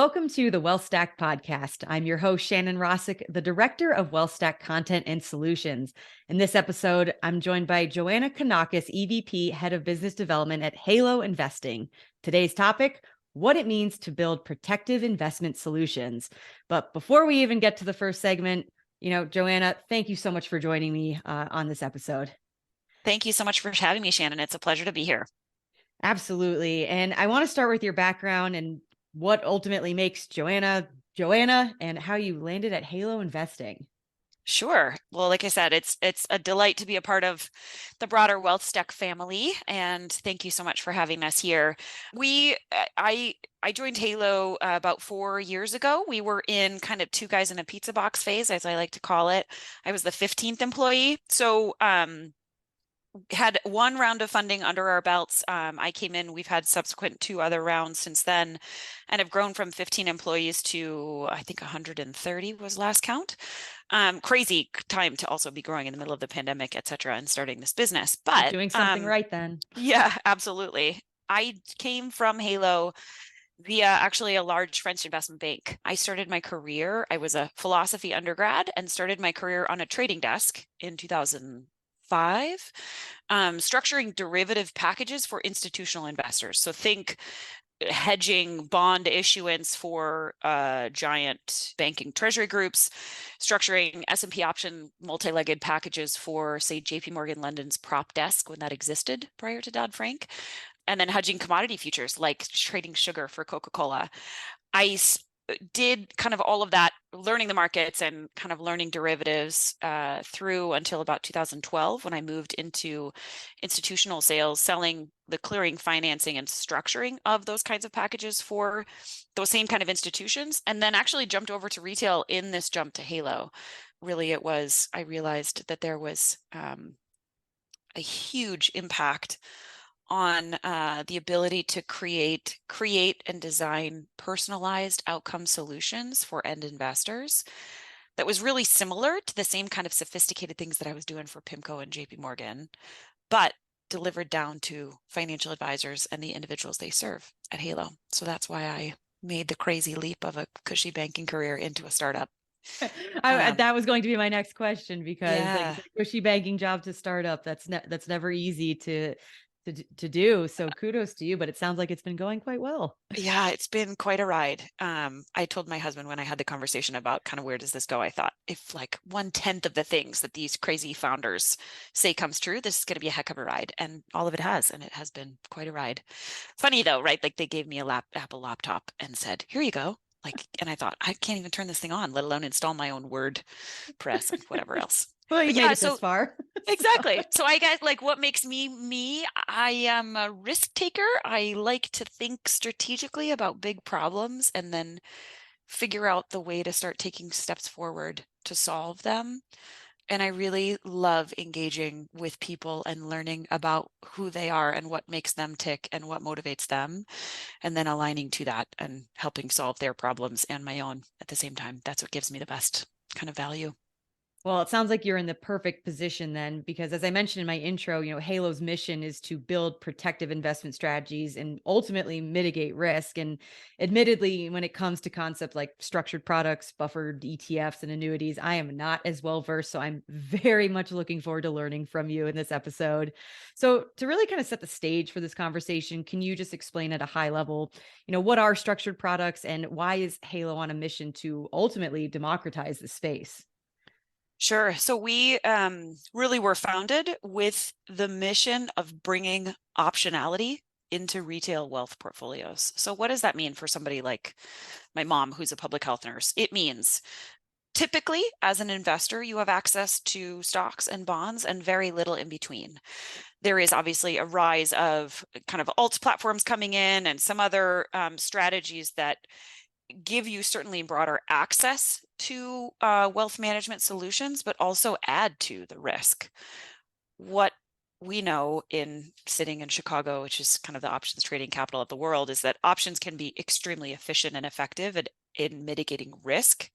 Welcome to the WealthStack podcast. I'm your host, Shannon Rosic, the director of WealthStack Content and Solutions. In this episode, I'm joined by Joanna Kanakis, EVP, Head of Business Development at Halo Investing. Today's topic, what it means to build protective investment solutions. But before we even get to the first segment, Joanna, thank you so much for joining me on this episode. Thank you so much for having me, Shannon. It's a pleasure to be here. Absolutely. And I want to start with your background and what ultimately makes Joanna, and how you landed at Halo Investing. Sure. Well, like I said, it's a delight to be a part of the broader WealthStack family, and thank you so much for having us here. I joined Halo about 4 years ago. We were in kind of two guys in a pizza box phase, as I like to call it. I was the 15th employee. So had one round of funding under our belts. I came in, we've had subsequent 2 other rounds since then, and have grown from 15 employees to, I think 130 was last count. Crazy time to also be growing in the middle of the pandemic, et cetera, and starting this business. But you're doing something right then. Yeah, absolutely. I came from Halo via actually a large French investment bank. I started my career, I was a philosophy undergrad and started my career on a trading desk in 2005, structuring derivative packages for institutional investors. So think hedging bond issuance for giant banking treasury groups, structuring S&P option multi-legged packages for, say, JP Morgan London's prop desk when that existed prior to Dodd-Frank, and then hedging commodity futures like trading sugar for Coca-Cola. I did kind of all of that, learning the markets and kind of learning derivatives through until about 2012, when I moved into institutional sales, selling the clearing, financing, and structuring of those kinds of packages for those same kind of institutions, and then actually jumped over to retail in this jump to Halo. Really, I realized that there was a huge impact on the ability to create and design personalized outcome solutions for end investors that was really similar to the same kind of sophisticated things that I was doing for PIMCO and JP Morgan, but delivered down to financial advisors and the individuals they serve at Halo. So that's why I made the crazy leap of a cushy banking career into a startup. That was going to be my next question, because Yeah. like a cushy banking job to startup, that's never easy to do. So kudos to you, but it sounds like it's been going quite well. Yeah, it's been quite a ride. I told my husband when I had the conversation about kind of where does this go, I thought if like 1/10 of the things that these crazy founders say comes true, this is going to be a heck of a ride. And all of it has, and it has been quite a ride. Funny though, right? Like they gave me a Apple laptop and said, here you go. Like, and I thought, I can't even turn this thing on, let alone install my own Word press and whatever else. Well, you But made yeah, it this far. exactly. So I guess like what makes me, I am a risk taker. I like to think strategically about big problems and then figure out the way to start taking steps forward to solve them. And I really love engaging with people and learning about who they are and what makes them tick and what motivates them, and then aligning to that and helping solve their problems and my own at the same time. That's what gives me the best kind of value. Well, it sounds like you're in the perfect position then, because as I mentioned in my intro, Halo's mission is to build protective investment strategies and ultimately mitigate risk. And admittedly, when it comes to concepts like structured products, buffered ETFs, and annuities, I am not as well versed. So I'm very much looking forward to learning from you in this episode. So to really kind of set the stage for this conversation, can you just explain at a high level, what are structured products and why is Halo on a mission to ultimately democratize the space? Sure. So we really were founded with the mission of bringing optionality into retail wealth portfolios. So what does that mean for somebody like my mom, who's a public health nurse? It means typically, as an investor, you have access to stocks and bonds and very little in between. There is obviously a rise of kind of alt platforms coming in and some other strategies that give you certainly broader access to wealth management solutions, but also add to the risk. What we know in sitting in Chicago, which is kind of the options trading capital of the world, is that options can be extremely efficient and effective in mitigating risk.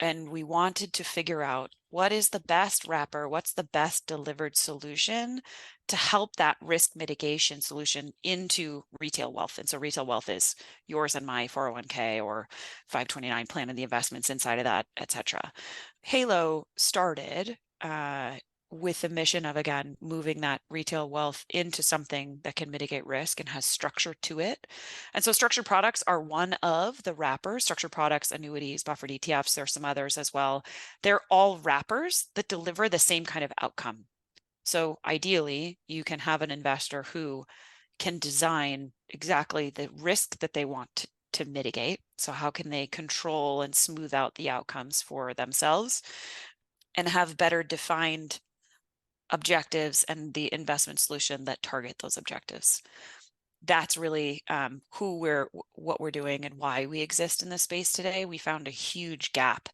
and we wanted to figure out what is the best wrapper, what's the best delivered solution to help that risk mitigation solution into retail wealth. And so retail wealth is yours and my 401k or 529 plan and the investments inside of that, et cetera. Halo started with the mission of, again, moving that retail wealth into something that can mitigate risk and has structure to it. And so structured products are one of the wrappers. Structured products, annuities, buffered ETFs, there's some others as well. They're all wrappers that deliver the same kind of outcome. So ideally, you can have an investor who can design exactly the risk that they want to mitigate. So how can they control and smooth out the outcomes for themselves and have better defined objectives and the investment solution that target those objectives. That's really what we're doing and why we exist in this space today. We found a huge gap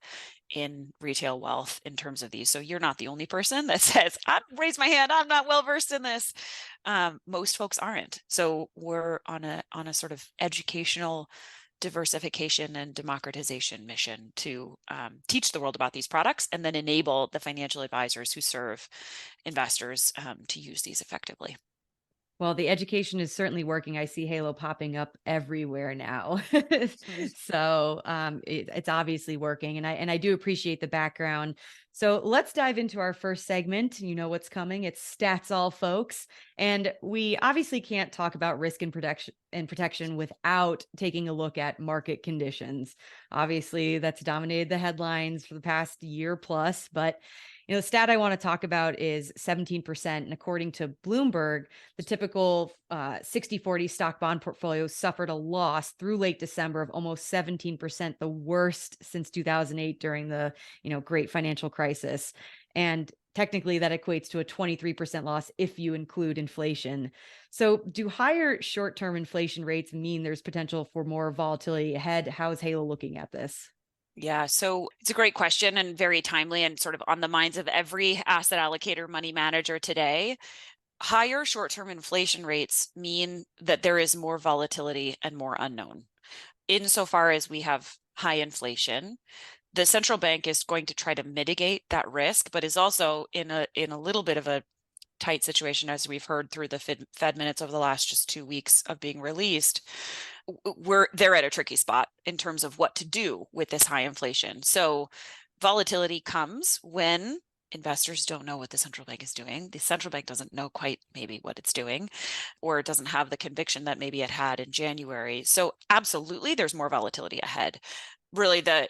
in retail wealth in terms of these. So you're not the only person that says, I raise my hand, I'm not well versed in this. Most folks aren't. So we're on a sort of educational diversification and democratization mission to teach the world about these products and then enable the financial advisors who serve investors to use these effectively. Well, the education is certainly working. I see Halo popping up everywhere now. So it's obviously working. And I do appreciate the background. So let's dive into our first segment. You know what's coming. It's Stats All, folks. And we obviously can't talk about risk and protection without taking a look at market conditions. Obviously, that's dominated the headlines for the past year plus, but the stat I want to talk about is 17%. And according to Bloomberg, the typical 60-40 stock bond portfolio suffered a loss through late December of almost 17%, the worst since 2008 during the great financial crisis. And technically that equates to a 23% loss if you include inflation. So do higher short-term inflation rates mean there's potential for more volatility ahead? How is Halo looking at this? Yeah, so it's a great question and very timely and sort of on the minds of every asset allocator, money manager today. Higher short-term inflation rates mean that there is more volatility and more unknown. Insofar as we have high inflation, the central bank is going to try to mitigate that risk, but is also in a little bit of a tight situation, as we've heard through the Fed minutes over the last just 2 weeks of being released. They're at a tricky spot in terms of what to do with this high inflation. So volatility comes when investors don't know what the central bank is doing. The central bank doesn't know quite maybe what it's doing, or it doesn't have the conviction that maybe it had in January. So absolutely, there's more volatility ahead. Really, to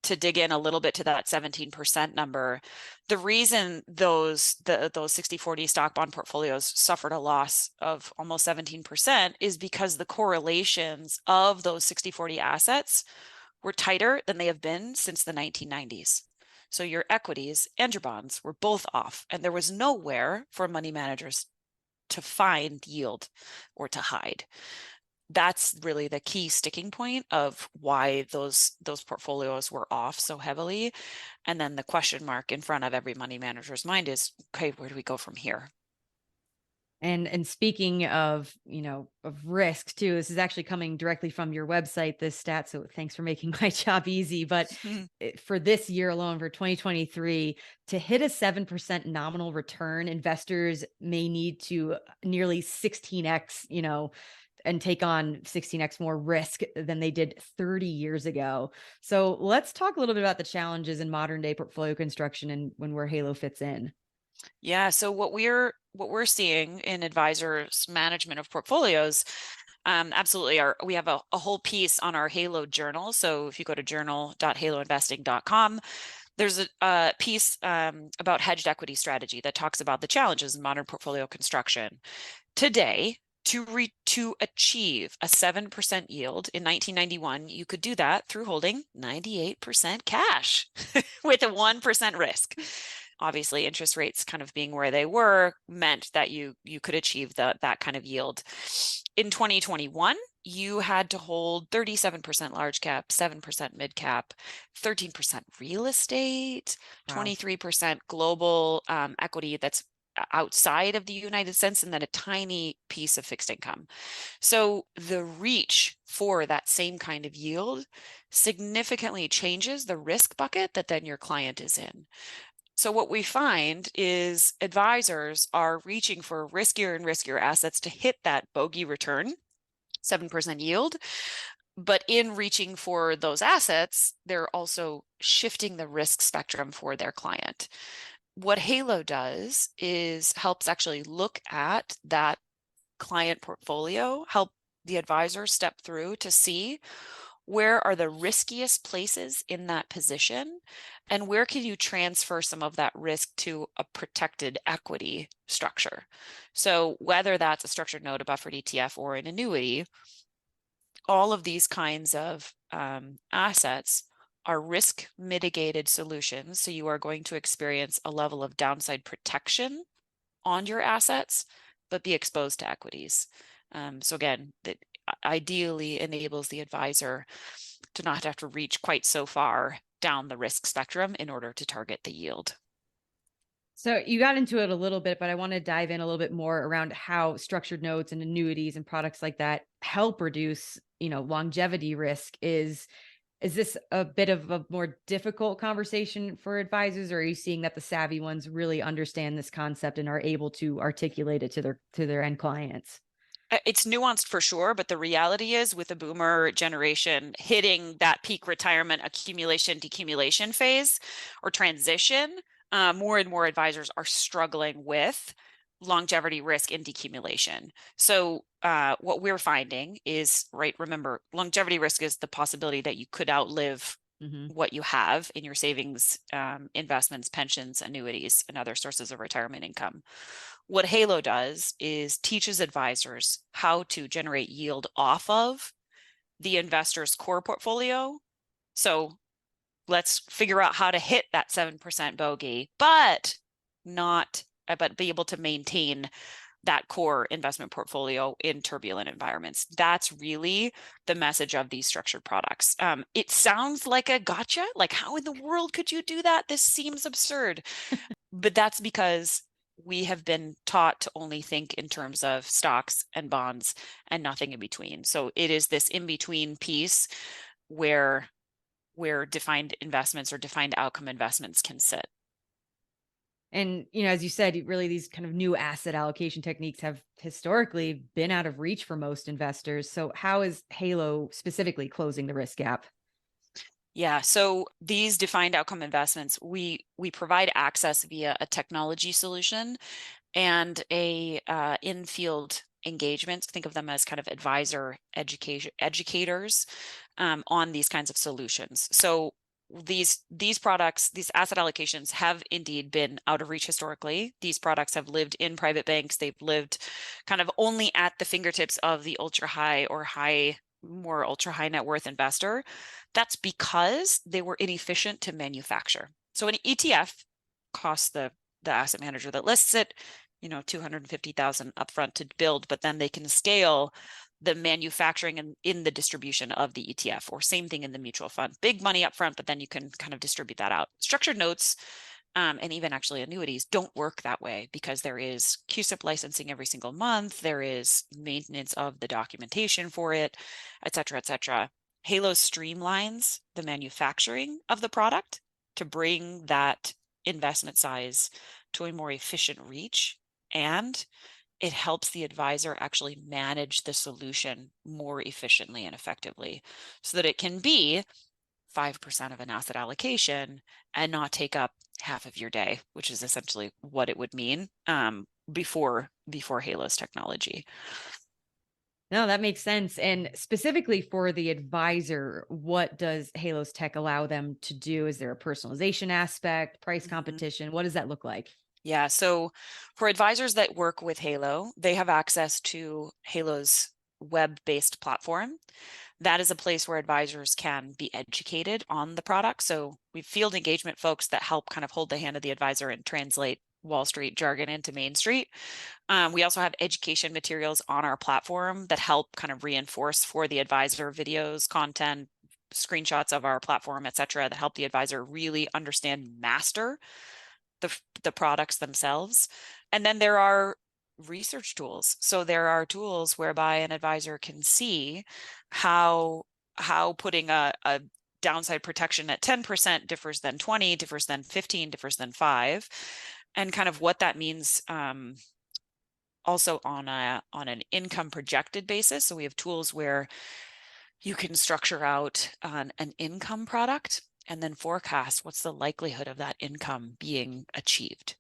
dig in a little bit to that 17% number, the reason those 60-40 stock bond portfolios suffered a loss of almost 17% is because the correlations of those 60-40 assets were tighter than they have been since the 1990s. So your equities and your bonds were both off, and there was nowhere for money managers to find yield or to hide. That's really the key sticking point of why those portfolios were off so heavily. And then the question mark in front of every money manager's mind is, okay, where do we go from here? And speaking of, of risk too, this is actually coming directly from your website, this stat. So thanks for making my job easy. But for this year alone, for 2023, to hit a 7% nominal return, investors may need to nearly 16x, and take on 16x more risk than they did 30 years ago. So let's talk a little bit about the challenges in modern day portfolio construction and where Halo fits in. Yeah. So what we're seeing in advisors' management of portfolios, absolutely, we have a whole piece on our Halo journal. So if you go to journal.haloinvesting.com, there's a piece about hedged equity strategy that talks about the challenges in modern portfolio construction. Today, to achieve a 7% yield in 1991, you could do that through holding 98% cash with a 1% risk. Obviously, interest rates kind of being where they were meant that you could achieve that kind of yield. In 2021, you had to hold 37% large cap, 7% mid cap, 13% real estate, 23% global equity that's outside of the United States, and then a tiny piece of fixed income. So the reach for that same kind of yield significantly changes the risk bucket that then your client is in. So what we find is advisors are reaching for riskier and riskier assets to hit that bogey return, 7% yield. But in reaching for those assets, they're also shifting the risk spectrum for their client. What Halo does is helps actually look at that client portfolio, help the advisor step through to see where are the riskiest places in that position and where can you transfer some of that risk to a protected equity structure. So whether that's a structured note, a buffered ETF, or an annuity, all of these kinds of assets are risk mitigated solutions. So you are going to experience a level of downside protection on your assets, but be exposed to equities. So again, that ideally enables the advisor to not have to reach quite so far down the risk spectrum in order to target the yield. So you got into it a little bit, but I want to dive in a little bit more around how structured notes and annuities and products like that help reduce, longevity risk. Is this a bit of a more difficult conversation for advisors, or are you seeing that the savvy ones really understand this concept and are able to articulate it to their end clients? It's nuanced for sure, but the reality is with the boomer generation hitting that peak retirement accumulation decumulation phase or transition, more and more advisors are struggling with longevity risk and decumulation. So what we're finding is, right, remember, longevity risk is the possibility that you could outlive what you have in your savings, investments, pensions, annuities, and other sources of retirement income. What Halo does is teaches advisors how to generate yield off of the investor's core portfolio. So let's figure out how to hit that 7% bogey, but be able to maintain that core investment portfolio in turbulent environments. That's really the message of these structured products. It sounds like a gotcha, like how in the world could you do that? This seems absurd. But that's because we have been taught to only think in terms of stocks and bonds and nothing in between. So it is this in-between piece where defined investments or defined outcome investments can sit. And, as you said, really these kind of new asset allocation techniques have historically been out of reach for most investors. So how is Halo specifically closing the risk gap? Yeah, so these defined outcome investments, we provide access via a technology solution and a in-field engagement. Think of them as kind of advisor educators on these kinds of solutions. So these products, these asset allocations have indeed been out of reach historically. These products have lived in private banks. They've lived kind of only at the fingertips of the ultra high or more ultra high net worth investor. That's because they were inefficient to manufacture. So an ETF costs the asset manager that lists it, $250,000 upfront to build, but then they can scale the manufacturing and in the distribution of the ETF, or same thing in the mutual fund. Big money upfront, but then you can kind of distribute that out. Structured notes and even actually annuities don't work that way because there is QSIP licensing every single month. There is maintenance of the documentation for it, et cetera, et cetera. Halo streamlines the manufacturing of the product to bring that investment size to a more efficient reach, and it helps the advisor actually manage the solution more efficiently and effectively so that it can be 5% of an asset allocation and not take up half of your day, which is essentially what it would mean before Halo's technology. No, that makes sense. And specifically for the advisor, what does Halo's tech allow them to do? Is there a personalization aspect, price competition? What does that look like? Yeah, so for advisors that work with Halo, they have access to Halo's web-based platform. That is a place where advisors can be educated on the product. So we have field engagement folks that help kind of hold the hand of the advisor and translate Wall Street jargon into Main Street. We also have education materials on our platform that help kind of reinforce for the advisor videos, content, screenshots of our platform, et cetera, that help the advisor really understand, master the products themselves. And then there are research tools. So there are tools whereby an advisor can see how putting a downside protection at 10% differs than 20, differs than 15, differs than 5, and kind of what that means also on an income projected basis. So we have tools where you can structure out an income product and then forecast what's the likelihood of that income being achieved.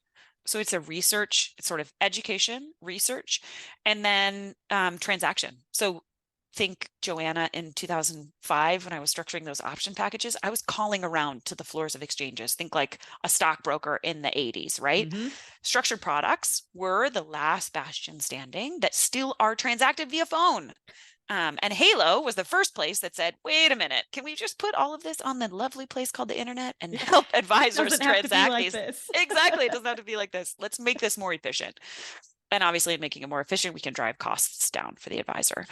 So it's it's sort of education, research, and then transaction. So think, Joanna, in 2005, when I was structuring those option packages, I was calling around to the floors of exchanges. Think like a stockbroker in the 80s, right? Mm-hmm. Structured products were the last bastion standing that still are transacted via phone. And Halo was the first place that said, wait a minute, can we just put all of this on the lovely place called the internet and help advisors Doesn't have to be transact like these? this. Exactly. It doesn't have to be like this. Let's make this more efficient. And obviously, in making it more efficient, we can drive costs down for the advisor.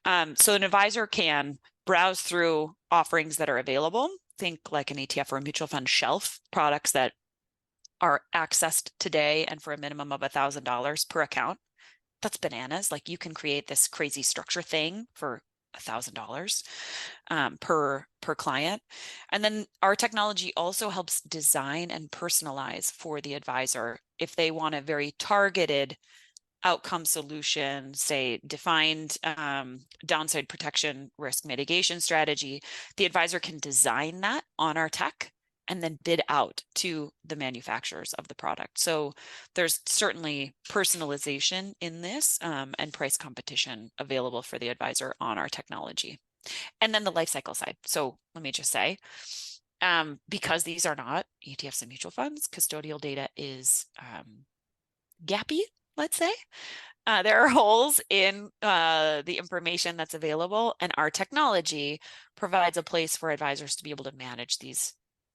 So an advisor can browse through offerings that are available. Think like an ETF or a mutual fund shelf, products that are accessed today and for a minimum of $1,000 per account. That's bananas. Like, you can create this crazy structure thing for $1,000 per client. And then our technology also helps design and personalize for the advisor. If they want a very targeted outcome solution, say defined downside protection risk mitigation strategy, the advisor can design that on our tech and then bid out to the manufacturers of the product. So there's certainly personalization in this and price competition available for the advisor on our technology. And then the life cycle side. So let me just say, because these are not ETFs and mutual funds, custodial data is gappy, let's say. There are holes in the information that's available, and our technology provides a place for advisors to be able to manage these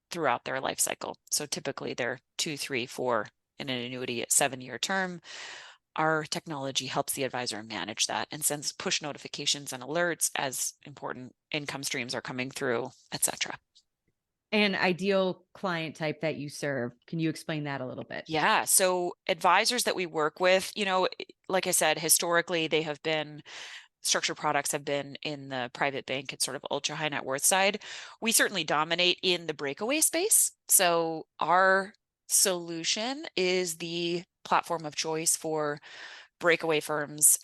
throughout their life cycle. So typically they're 2, 3, 4 in an annuity at 7-year term. Our technology helps the advisor manage that and sends push notifications and alerts as important income streams are coming through, etc. An ideal client type that you serve. Can you explain that a little bit? Yeah. So advisors that we work with, like I said, historically, structured products have been in the private bank and sort of ultra high net worth side. We certainly dominate in the breakaway space. So our solution is the platform of choice for breakaway firms.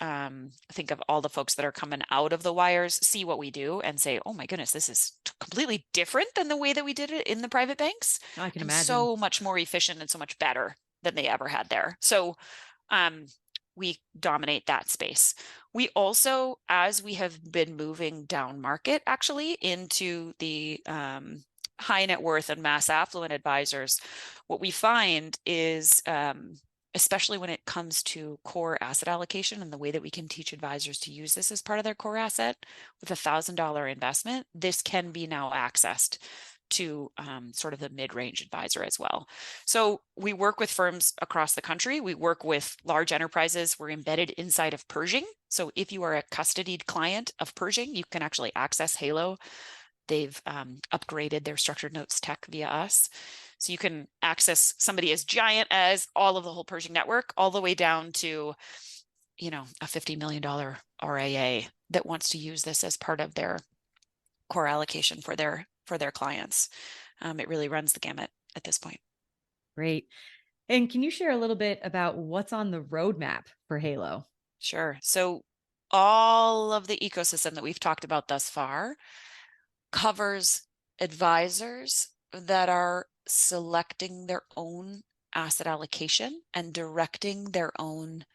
Think of all the folks that are coming out of the wires, see what we do and say, oh my goodness, this is completely different than the way that we did it in the private banks. I can And imagine. so much more efficient and so much better than they ever had there. So we dominate that space. We also, as we have been moving down market, actually into the high net worth and mass affluent advisors, what we find is, especially when it comes to core asset allocation and the way that we can teach advisors to use this as part of their core asset, with $1,000 investment, this can be now accessed to sort of the mid-range advisor as well. So we work with firms across the country. We work with large enterprises. We're embedded inside of Pershing. So if you are a custodied client of Pershing, you can actually access Halo. They've upgraded their structured notes tech via us. So you can access somebody as giant as all of the whole Pershing network, all the way down to, a $50 million RIA that wants to use this as part of their core allocation for their clients. It really runs the gamut at this point. Great. And can you share a little bit about what's on the roadmap for Halo? Sure. So all of the ecosystem that we've talked about thus far covers advisors that are selecting their own asset allocation and directing their own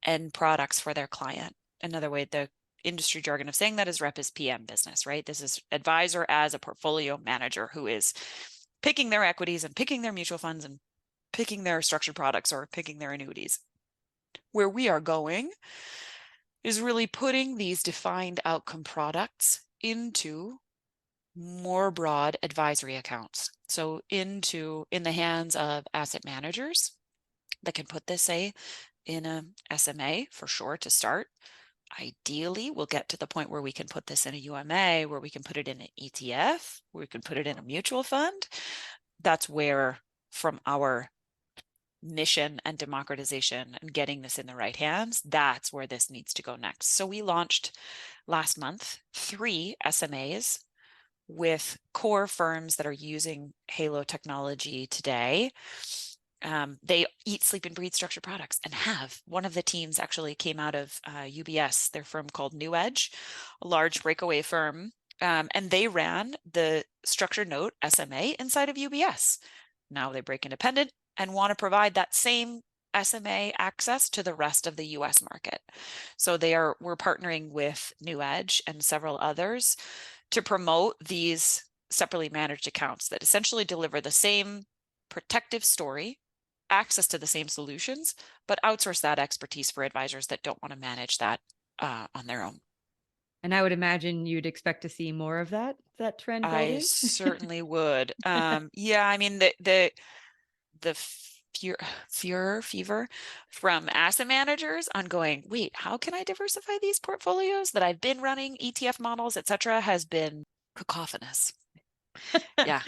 end products for their client. Another way, the industry jargon of saying that is rep is PM business, right? This is advisor as a portfolio manager who is picking their equities and picking their mutual funds and picking their structured products or picking their annuities. Where we are going is really putting these defined outcome products into more broad advisory accounts. So in the hands of asset managers that can put this, say, in a SMA for sure to start. Ideally, we'll get to the point where we can put this in a UMA, where we can put it in an ETF, where we can put it in a mutual fund. That's where, from our mission and democratization and getting this in the right hands, that's where this needs to go next. So we launched last month 3 SMAs with core firms that are using Halo technology today. They eat, sleep, and breathe structured products and have. One of the teams actually came out of UBS, their firm called New Edge, a large breakaway firm. And they ran the structured note SMA inside of UBS. Now they break independent and want to provide that same SMA access to the rest of the US market. So we're partnering with New Edge and several others to promote these separately managed accounts that essentially deliver the same protective story, access to the same solutions, but outsource that expertise for advisors that don't want to manage that on their own. And I would imagine you'd expect to see more of that trend I building. certainly would. Yeah, I mean the fever from asset managers on going, wait, how can I diversify these portfolios that I've been running, ETF models, etc., has been cacophonous. Yeah.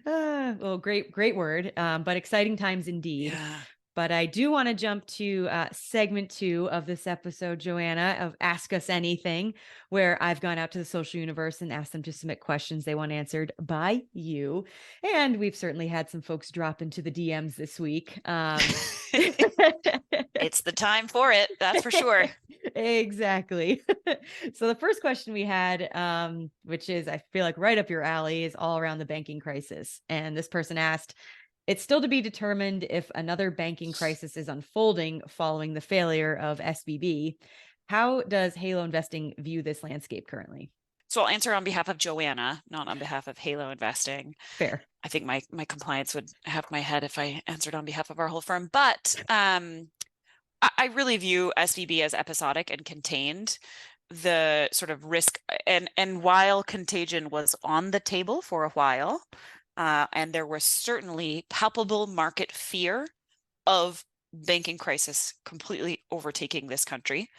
Well, great word, but exciting times indeed. Yeah. But I do want to jump to segment 2 of this episode, Joanna, of Ask Us Anything, where I've gone out to the social universe and asked them to submit questions they want answered by you. And we've certainly had some folks drop into the DMs this week. It's the time for it, that's for sure. Exactly. So the first question we had, which is, I feel like right up your alley, is all around the banking crisis. And this person asked, it's still to be determined if another banking crisis is unfolding following the failure of SVB. How does Halo Investing view this landscape currently? So I'll answer on behalf of Joanna, not on behalf of Halo Investing. Fair. I think my compliance would have my head if I answered on behalf of our whole firm. But I really view SVB as episodic and contained. The sort of risk, and while contagion was on the table for a while, and there was certainly palpable market fear of banking crisis completely overtaking this country.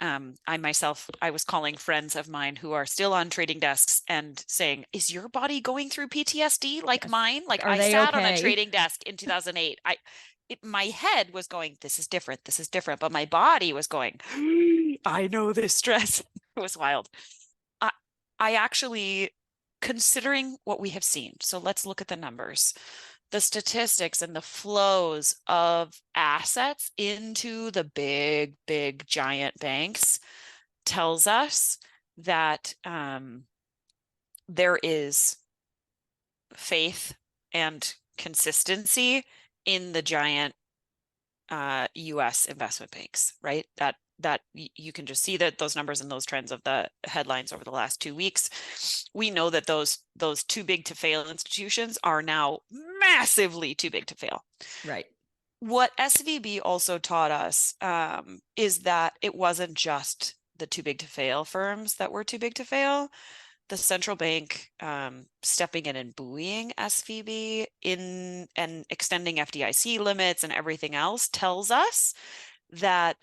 I was calling friends of mine who are still on trading desks and saying, is your body going through PTSD like mine? Like, I sat on a trading desk in 2008. My head was going, this is different, but my body was going, I know this stress. It was wild. I actually, considering what we have seen, so let's look at the numbers, the statistics and the flows of assets into the big giant banks tells us that there is faith and consistency in the giant US investment banks, right? That you can just see that those numbers and those trends of the headlines over the last 2 weeks. We know that those too big to fail institutions are now massively too big to fail. Right. What SVB also taught us is that it wasn't just the too big to fail firms that were too big to fail. The central bank stepping in and buoying SVB in and extending FDIC limits and everything else tells us that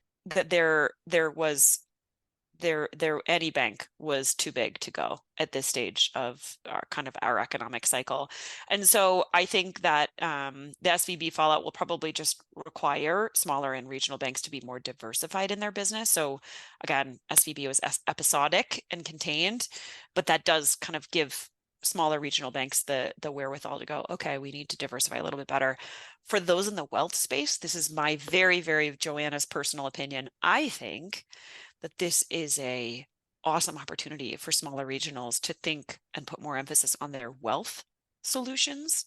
any bank was too big to go at this stage of our economic cycle. And so I think that the SVB fallout will probably just require smaller and regional banks to be more diversified in their business. So again, SVB was episodic and contained, but that does kind of give smaller regional banks the wherewithal to go, okay, we need to diversify a little bit better. For those in the wealth space, this is my very, very Joanna's personal opinion. I think that this is a awesome opportunity for smaller regionals to think and put more emphasis on their wealth solutions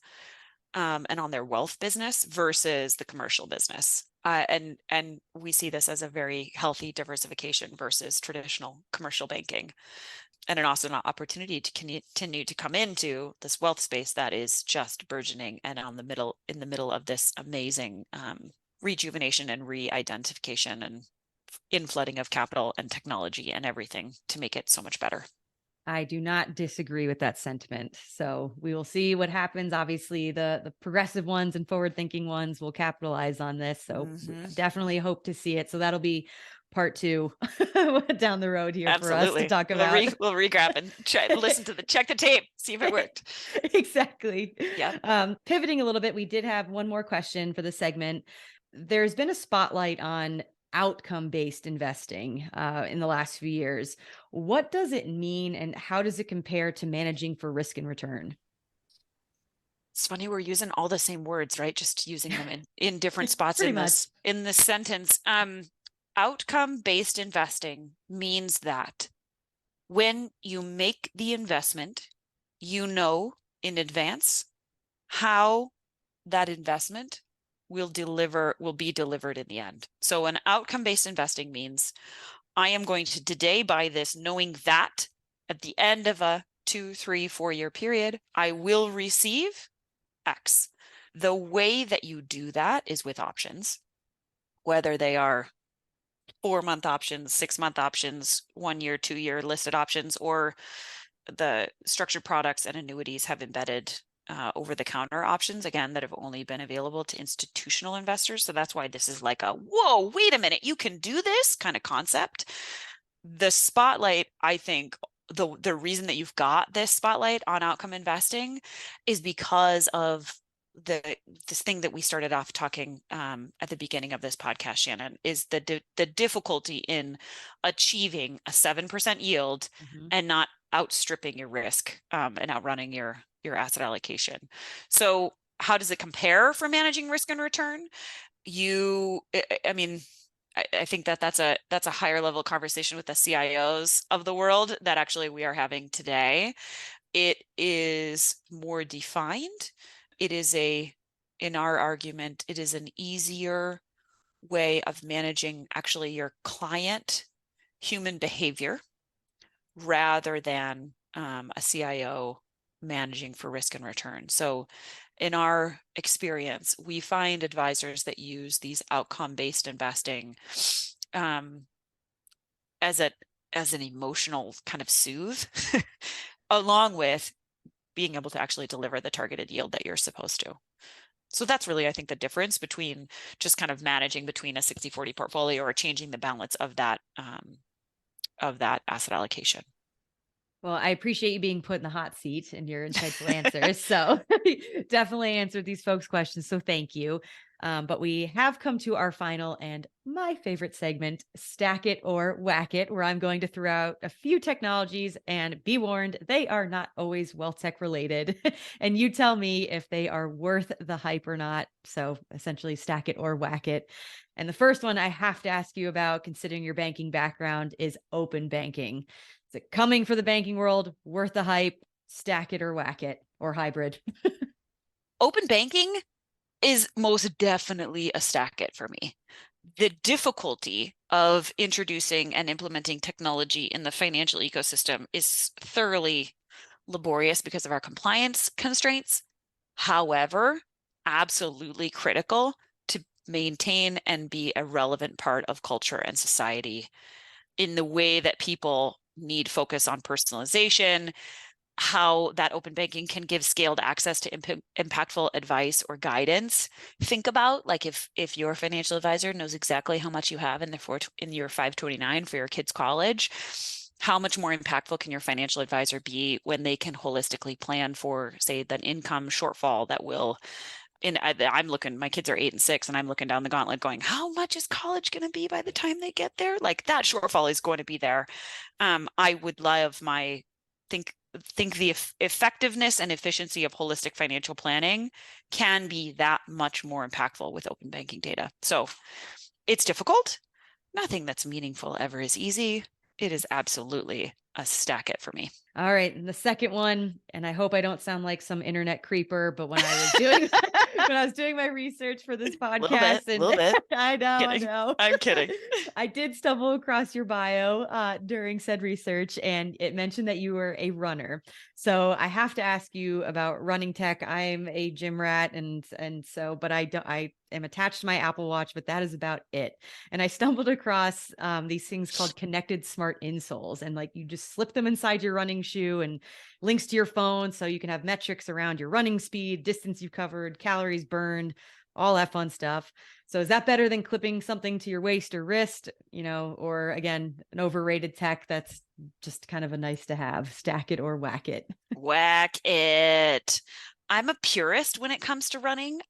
and on their wealth business versus the commercial business. And we see this as a very healthy diversification versus traditional commercial banking. And an awesome opportunity to continue to come into this wealth space that is just burgeoning and in the middle of this amazing rejuvenation and re-identification and inflooding of capital and technology and everything to make it so much better. I do not disagree with that sentiment. So we will see what happens. Obviously, the progressive ones and forward-thinking ones will capitalize on this. So definitely hope to see it. So that'll be part two down the road here for us to Absolutely. talk We'll about. we'll regrab and listen to check the tape, see if it worked. Exactly. Yep. Pivoting a little bit, we did have one more question for the segment. There's been a spotlight on outcome-based investing in the last few years. What does it mean, and how does it compare to managing for risk and return? It's funny we're using all the same words, right? Just using them in different spots Pretty in much. this sentence. Outcome-based investing means that when you make the investment, you know in advance how that investment will be delivered in the end. So an outcome-based investing means I am going to today buy this knowing that at the end of a 2, 3, 4-year period, I will receive X. The way that you do that is with options, whether they are 4-month options, 6-month options, 1-year, 2-year listed options, or the structured products and annuities have embedded over-the-counter options, again, that have only been available to institutional investors. So that's why this is like a, whoa, wait a minute, you can do this kind of concept. The spotlight, I think, the reason that you've got this spotlight on outcome investing is because of this thing that we started off talking at the beginning of this podcast, Shannon, is the difficulty in achieving a 7% yield and not outstripping your risk and outrunning your asset allocation. So how does it compare for managing risk and return? I mean, I think that's a higher level conversation with the CIOs of the world that actually we are having today. It is more defined. It is in our argument, it is an easier way of managing actually your client human behavior rather than a CIO managing for risk and return. So in our experience, we find advisors that use these outcome-based investing as an emotional kind of soothe, along with being able to actually deliver the targeted yield that you're supposed to. So that's really, I think, the difference between just kind of managing between a 60-40 portfolio or changing the balance of that asset allocation. Well, I appreciate you being put in the hot seat and your insightful answers. So definitely answered these folks' questions. So thank you. But we have come to our final and my favorite segment, Stack It or Whack It, where I'm going to throw out a few technologies and be warned, they are not always WealthTech related. And you tell me if they are worth the hype or not. So essentially, stack it or whack it. And the first one I have to ask you about, considering your banking background, is open banking. Is it coming for the banking world? Worth the hype? Stack it or whack it, or hybrid? Open banking is most definitely a stack it for me. The difficulty of introducing and implementing technology in the financial ecosystem is thoroughly laborious because of our compliance constraints. However, absolutely critical to maintain and be a relevant part of culture and society in the way that people need focus on personalization, how that open banking can give scaled access to impactful advice or guidance. Think about like if your financial advisor knows exactly how much you have in your 529 for your kids' college, how much more impactful can your financial advisor be when they can holistically plan for, say, the income shortfall that will I'm looking, my kids are 8 and 6, and I'm looking down the gauntlet going, how much is college going to be by the time they get there? Like that shortfall is going to be there. I would love think the effectiveness and efficiency of holistic financial planning can be that much more impactful with open banking data. So it's difficult. Nothing that's meaningful ever is easy. It is absolutely a stack it for me. All right. And the second one, and I hope I don't sound like some internet creeper, but when I was doing when I was doing my research for this podcast, and Little bit. I Kidding. know. I'm kidding. I did stumble across your bio during said research, and it mentioned that you were a runner. So I have to ask you about running tech. I'm a gym rat, and so, but I am attached to my Apple Watch, but that is about it. And I stumbled across these things called connected smart insoles, and like you just slip them inside your running shoe and links to your phone, so you can have metrics around your running speed, distance you've covered, calories burned, all that fun stuff. So is that better than clipping something to your waist or wrist, or again, an overrated tech that's just kind of a nice to have, stack it or whack it? Whack it. I'm a purist when it comes to running.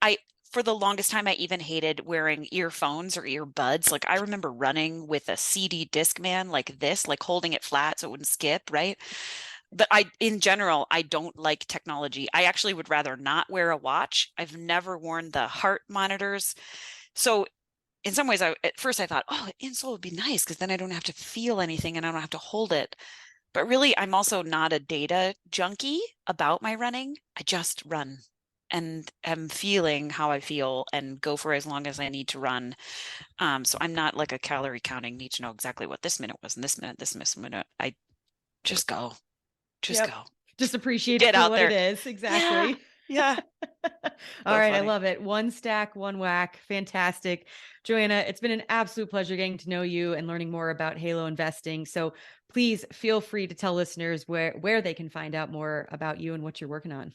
For the longest time, I even hated wearing earphones or earbuds. Like I remember running with a CD Discman like this, like holding it flat so it wouldn't skip, right? But in general, I don't like technology. I actually would rather not wear a watch. I've never worn the heart monitors. So in some ways, at first I thought, oh, insole would be nice because then I don't have to feel anything and I don't have to hold it. But really, I'm also not a data junkie about my running. I just run and am feeling how I feel and go for as long as I need to run. So I'm not like a calorie counting, need to know exactly what this minute was and this minute. I just go, just Yep. go, Just appreciate it get for out what it there. is. Yeah, Exactly. yeah. All So right. I funny. love it. One stack, one whack. Fantastic. Joanna, it's been an absolute pleasure getting to know you and learning more about Halo investing. So please feel free to tell listeners where they can find out more about you and what you're working on.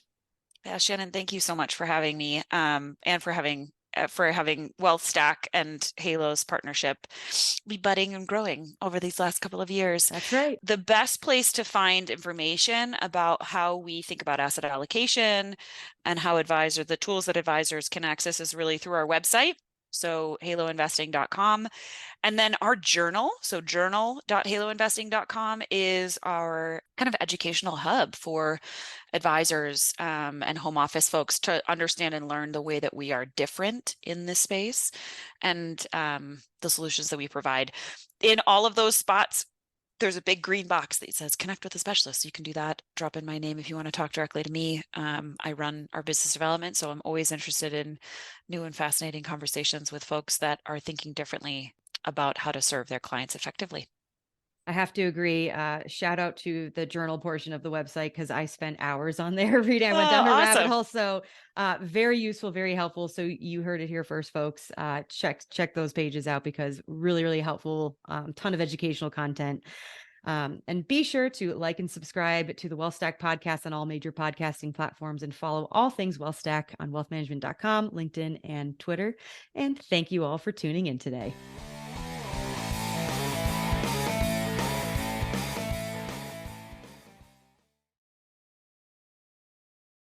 Yeah, Shannon, thank you so much for having me, and for having WealthStack and Halo's partnership be budding and growing over these last couple of years. That's right. The best place to find information about how we think about asset allocation and how the tools that advisors can access is really through our website. So haloinvesting.com. And then our journal, so journal.haloinvesting.com is our kind of educational hub for advisors and home office folks to understand and learn the way that we are different in this space and the solutions that we provide. In all of those spots, there's a big green box that says connect with a specialist. You can do that. Drop in my name if you want to talk directly to me. I run our business development, so I'm always interested in new and fascinating conversations with folks that are thinking differently about how to serve their clients effectively. I have to agree. Shout out to the journal portion of the website because I spent hours on there reading. I Oh, went down a rabbit awesome. hole. So very useful, very helpful. So you heard it here first, folks. Check those pages out because really, really helpful. Ton of educational content. And be sure to like and subscribe to the WealthStack podcast on all major podcasting platforms and follow all things WealthStack on wealthmanagement.com, LinkedIn, and Twitter. And thank you all for tuning in today.